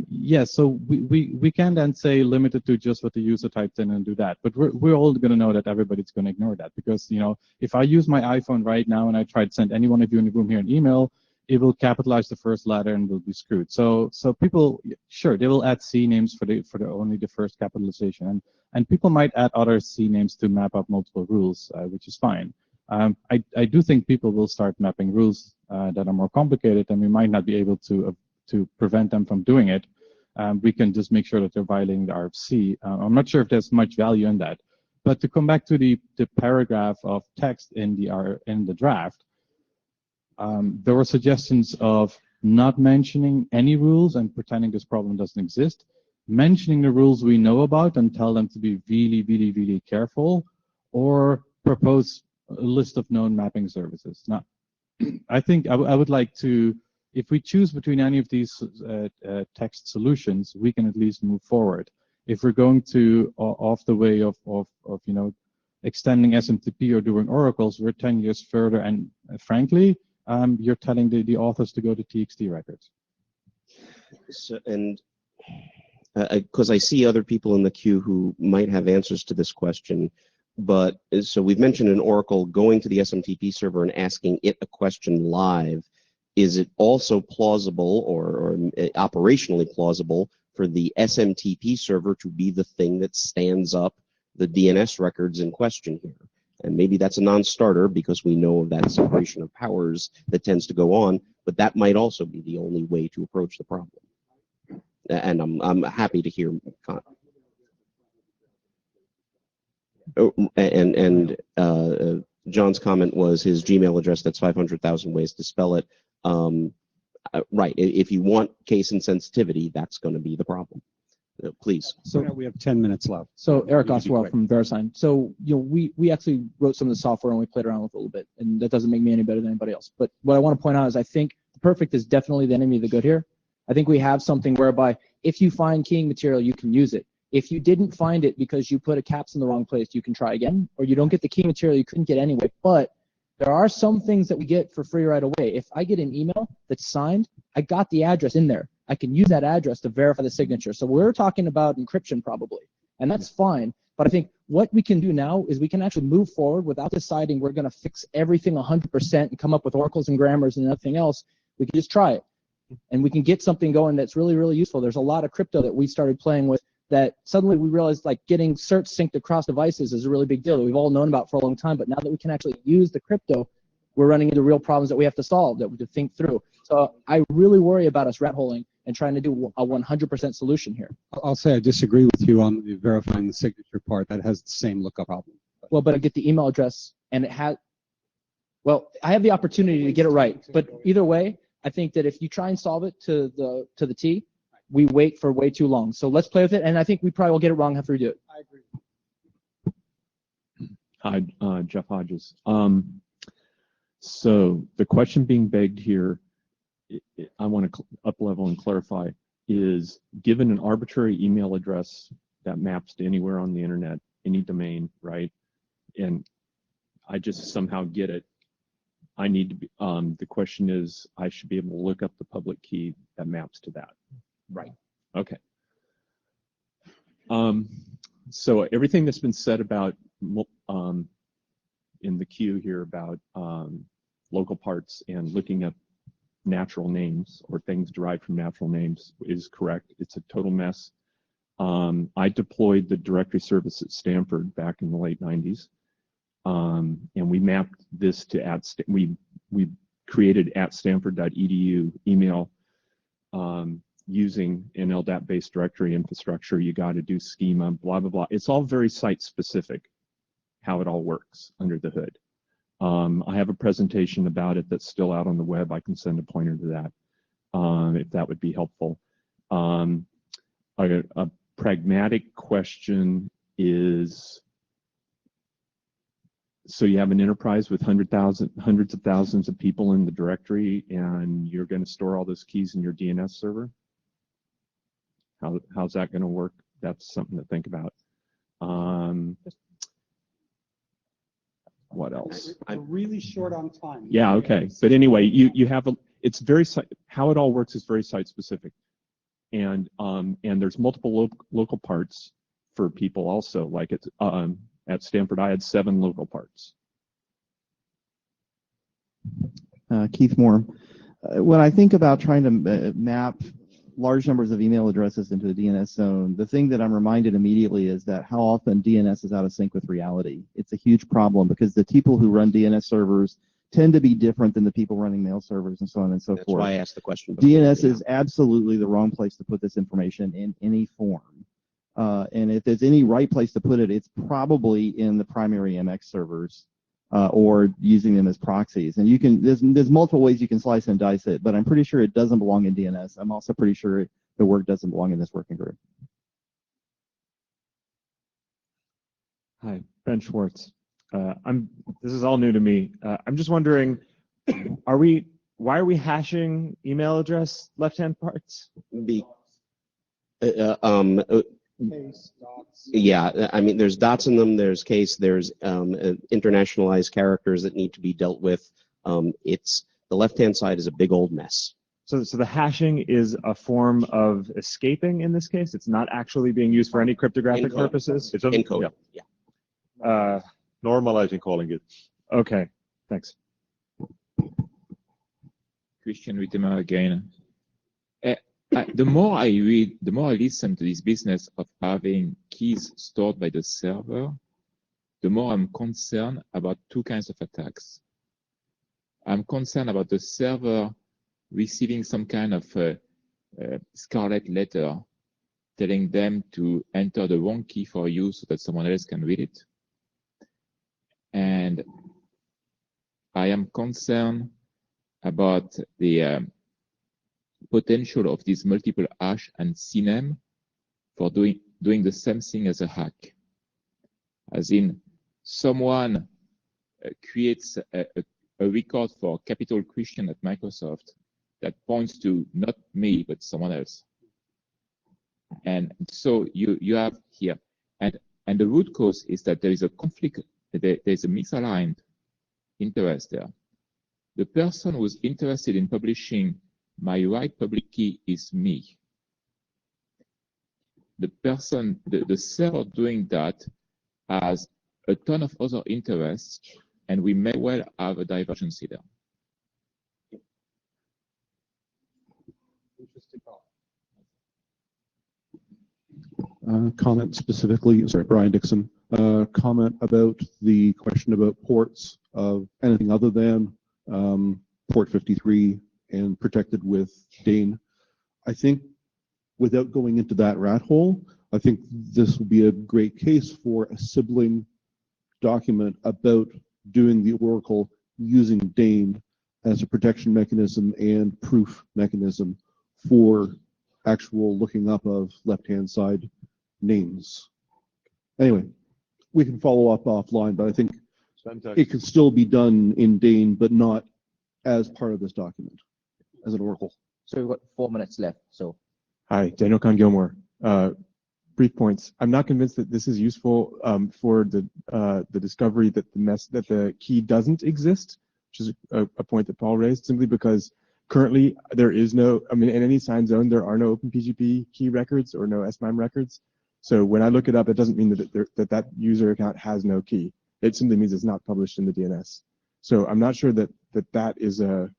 yes, so we can then say limited to just what the user typed in and do that, but we're all going to know that everybody's going to ignore that, because if I use my iPhone right now and I try to send any one of you in the room here an email, it will capitalize the first letter and will be screwed. So people, sure, they will add C names for only the first capitalization, and people might add other C names to map up multiple rules, which is fine. I do think people will start mapping rules that are more complicated, and we might not be able to prevent them from doing it. We can just make sure that they're violating the RFC. I'm not sure if there's much value in that. But to come back to the paragraph of text in the draft, there were suggestions of not mentioning any rules and pretending this problem doesn't exist, mentioning the rules we know about and tell them to be really, really, really careful, or propose a list of known mapping services. Now, I think I would like to, if we choose between any of these text solutions, we can at least move forward. If we're going to off the way of extending SMTP or doing oracles, we're 10 years further, and frankly, you're telling the authors to go to TXT records. So, and because I see other people in the queue who might have answers to this question, but so we've mentioned an Oracle going to the SMTP server and asking it a question live. Is it also plausible or operationally plausible for the SMTP server to be the thing that stands up the DNS records in question here? And maybe that's a non-starter because we know of that separation of powers that tends to go on, but that might also be the only way to approach the problem. And I'm happy to hear. John's comment was his Gmail address. That's 500,000 ways to spell it. Right. If you want case insensitivity, that's going to be the problem. Please. So we have 10 minutes left. So Eric Oswald from VeriSign. So we actually wrote some of the software and we played around with it a little bit, and that doesn't make me any better than anybody else. But what I want to point out is I think the perfect is definitely the enemy of the good here. I think we have something whereby if you find keying material, you can use it. If you didn't find it because you put a caps in the wrong place, you can try again, or you don't get the key material you couldn't get anyway. But there are some things that we get for free right away. If I get an email that's signed, I got the address in there. I can use that address to verify the signature. So we're talking about encryption probably, and that's fine. But I think what we can do now is we can actually move forward without deciding we're going to fix everything 100% and come up with oracles and grammars and nothing else. We can just try it, and we can get something going that's really, really useful. There's a lot of crypto that we started playing with that suddenly we realized like getting certs synced across devices is a really big deal that we've all known about for a long time. But now that we can actually use the crypto, we're running into real problems that we have to solve, that we have to think through. So I really worry about us rat holing and trying to do a 100% solution here. I'll say I disagree with you on the verifying the signature part. That has the same lookup problem. Well, but I get the email address and it has, well, I have the opportunity to get it right. But either way, I think that if you try and solve it to the T, we wait for way too long. So let's play with it. And I think we probably will get it wrong after we do it. I agree. Hi, Jeff Hodges. So the question being begged here, I want to up-level and clarify, is given an arbitrary email address that maps to anywhere on the internet, any domain, right? And I just somehow get it. I need to be, the question is, I should be able to look up the public key that maps to that. Right. Okay. So everything that's been said about in the queue here about local parts and looking up natural names or things derived from natural names is correct. It's a total mess. I deployed the directory service at Stanford back in the late 90s, and we mapped this to we created @stanford.edu email using an LDAP-based directory infrastructure. You got to do schema, blah, blah, blah. It's all very site-specific, how it all works under the hood. I have a presentation about it that's still out on the web. I can send a pointer to that if that would be helpful. A pragmatic question is, so you have an enterprise with hundreds of thousands of people in the directory, and you're going to store all those keys in your DNS server? How's that going to work? That's something to think about. What else? We're really short on time. Yeah, okay. But anyway, you have it's very how it all works is very site specific, and there's multiple local parts for people also. Like at Stanford, I had 7 local parts. Keith Moore. When I think about trying to map large numbers of email addresses into a DNS zone, the thing that I'm reminded immediately is that how often DNS is out of sync with reality. It's a huge problem because the people who run DNS servers tend to be different than the people running mail servers and so on and so forth. That's why I asked the question before. DNS is absolutely the wrong place to put this information in any form. And if there's any right place to put it, it's probably in the primary MX servers or using them as proxies. And you can there's multiple ways you can slice and dice it, but I'm pretty sure it doesn't belong in DNS. I'm also pretty sure the work doesn't belong in this working group. Hi, Ben Schwartz. This is all new to me. I'm just wondering, why are we hashing email address left-hand parts? Yeah, I mean, there's dots in them, there's case, there's internationalized characters that need to be dealt with. It's the left-hand side is a big old mess. So the hashing is a form of escaping in this case? It's not actually being used for any cryptographic purposes? It's encoded, yeah. Normalizing calling it. Okay, thanks. Christian Wittemer again. The more I read, the more I listen to this business of having keys stored by the server, the more I'm concerned about 2 kinds of attacks. I'm concerned about the server receiving some kind of scarlet letter telling them to enter the wrong key for you so that someone else can read it. And I am concerned about the potential of these multiple hash and CNAME for doing the same thing as a hack. As in, someone creates a record for Capital Christian at Microsoft that points to not me, but someone else. And so you have here, and the root cause is that there is a conflict, there's a misaligned interest there. The person who's interested in publishing my right public key is me. The person, the server doing that has a ton of other interests, and we may well have a divergence there. Interesting call. comment specifically, sorry, Brian Dixon, comment about the question about ports of anything other than port 53 and protected with Dane. I think without going into that rat hole, I think this will be a great case for a sibling document about doing the Oracle using Dane as a protection mechanism and proof mechanism for actual looking up of left-hand side names. Anyway, we can follow up offline, but I think it could still be done in Dane, but not as part of this document, as an Oracle. So we've got 4 minutes left, so. Hi, Daniel Kahn Gilmore. Brief points. I'm not convinced that this is useful for the discovery that the key doesn't exist, which is a point that Paul raised, simply because currently there is no, I mean, in any signed zone, there are no OpenPGP key records or no SMIME records. So when I look it up, it doesn't mean that user account has no key. It simply means it's not published in the DNS. So I'm not sure that is a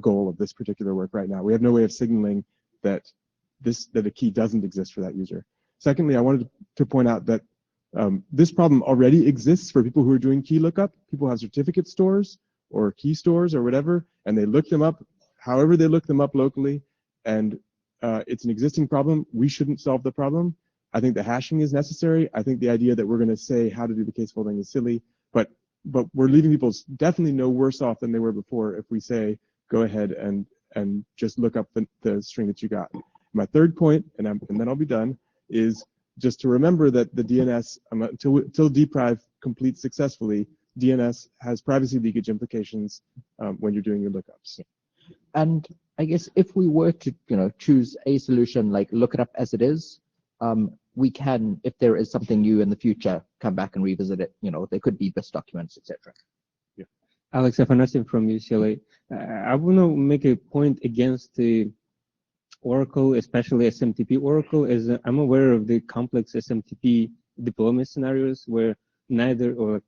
goal of this particular work right now. We have no way of signaling that a key doesn't exist for that user. Secondly, I wanted to point out that this problem already exists for people who are doing key lookup. People have certificate stores or key stores or whatever, and they look them up however they look them up locally, and it's an existing problem. We shouldn't solve the problem. I think the hashing is necessary. I think the idea that we're going to say how to do the case folding is silly, but we're leaving people definitely no worse off than they were before if we say, go ahead and just look up the string that you got. My third point, and then I'll be done, is just to remember that the DNS, until deprive completes successfully, DNS has privacy leakage implications when you're doing your lookups. And I guess if we were to, choose a solution like look it up as it is, we can, if there is something new in the future, come back and revisit it. There could be BIS documents, etc. Yeah. Alex Afanasyev from UCLA. I want to make a point against the Oracle, especially SMTP Oracle, as I'm aware of the complex SMTP deployment scenarios where neither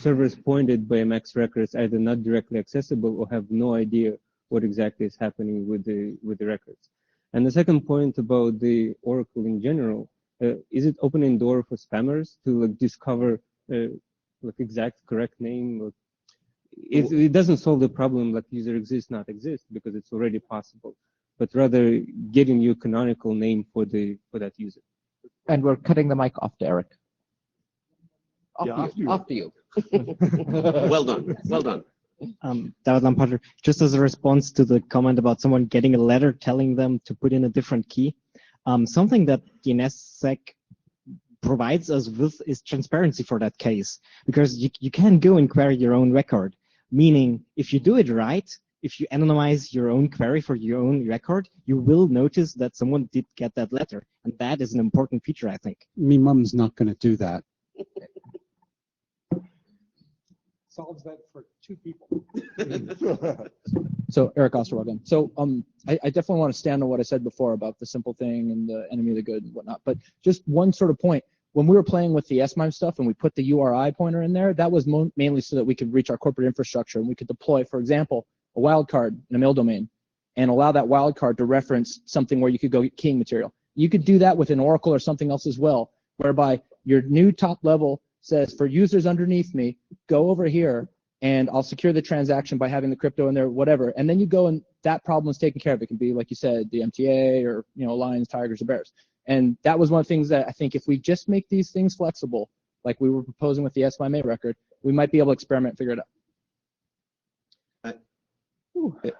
servers pointed by MX records either not directly accessible or have no idea what exactly is happening with the records. And the second point about the Oracle in general, is it opening door for spammers to discover exact correct name? It doesn't solve the problem that user exists, not exist, because it's already possible, but rather getting you canonical name for that user. And we're cutting the mic off to Eric. After you. Well done. Well done. David Lamparter, just as a response to the comment about someone getting a letter telling them to put in a different key, something that DNSSEC provides us with is transparency for that case, because you can go and query your own record, meaning if you do it right, if you anonymize your own query for your own record, you will notice that someone did get that letter, and that is an important feature, I think. Me mum's not going to do that. Solves that for 2 people. So Eric Osterwald again. So I definitely want to stand on what I said before about the simple thing and the enemy of the good and whatnot. But just one sort of point. When we were playing with the SMIME stuff and we put the URI pointer in there, that was mainly so that we could reach our corporate infrastructure and we could deploy, for example, a wildcard in a mail domain and allow that wildcard to reference something where you could go get keying material. You could do that with an Oracle or something else as well, whereby your new top level says for users underneath me, go over here and I'll secure the transaction by having the crypto in there, whatever. And then you go and that problem is taken care of. It can be, like you said, the MTA or lions, tigers, or bears. And that was one of the things that I think if we just make these things flexible, like we were proposing with the SMIME record, we might be able to experiment and figure it out.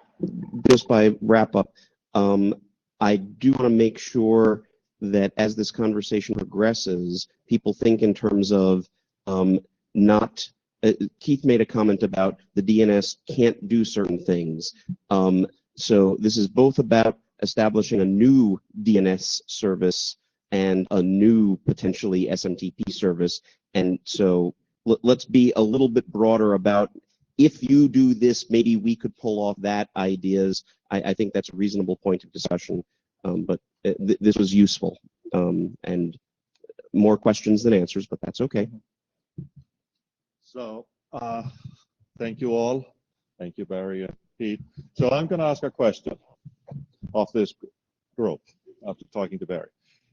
Just by wrap up, I do want to make sure that as this conversation progresses, people think in terms of Keith made a comment about the DNS can't do certain things. So this is both about establishing a new DNS service and a new potentially SMTP service. And so let's be a little bit broader about if you do this, maybe we could pull off that ideas. I think that's a reasonable point of discussion, but this was useful. And more questions than answers, but that's okay. So thank you all. Thank you, Barry and Pete. So I'm going to ask a question of this group after talking to Barry.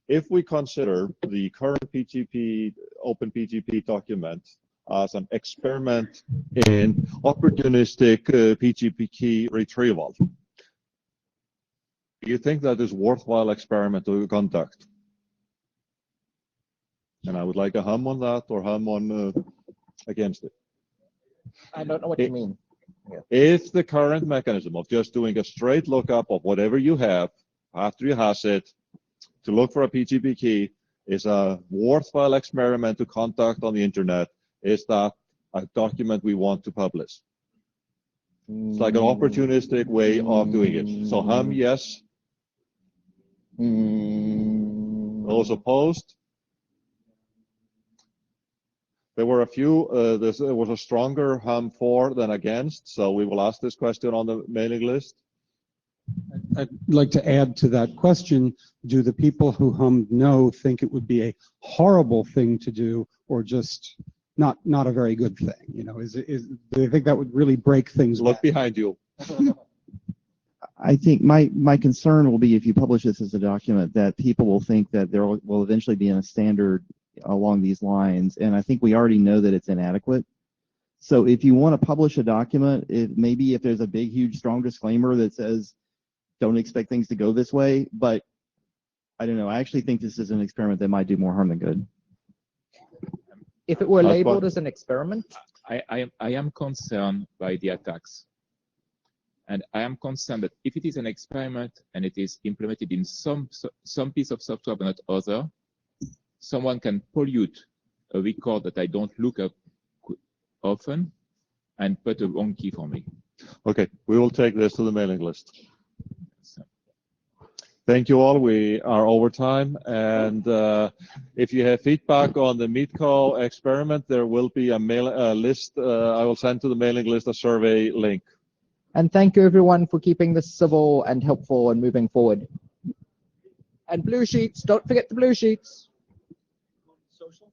if we consider the current PGP, open PGP document as an experiment in opportunistic PGP key retrieval, do you think that is worthwhile experiment to conduct? And I would like a hum on that or hum on against it. I don't know what you mean. Yeah. If the current mechanism of just doing a straight lookup of whatever you have after you hash it to look for a PGP key is a worthwhile experiment to conduct on the internet, is that a document we want to publish? It's like an opportunistic way of doing it. So hum, yes. Those opposed? There were a few, there was a stronger hum for than against, so we will ask this question on the mailing list. I'd like to add to that question, do the people who hummed no think it would be a horrible thing to do or just not a very good thing? You know, do they think that would really break things? Look behind you. I think my concern will be if you publish this as a document that people will think that there will eventually be a standard along these lines, and I think we already know that it's inadequate. So if you want to publish a document, maybe if there's a big, huge, strong disclaimer that says don't expect things to go this way, but I don't know. I actually think this is an experiment that might do more harm than good. If it were labeled as an experiment? I am concerned by the attacks. And I am concerned that if it is an experiment and it is implemented in some piece of software but not other, someone can pollute a record that I don't look up often and put a wrong key for me. Okay, we will take this to the mailing list. Thank you all. We are over time, and if you have feedback on the MeetCo experiment, there will be a list. I will send to the mailing list a survey link. And thank you everyone for keeping this civil and helpful and moving forward. And blue sheets, don't forget the blue sheets. Social.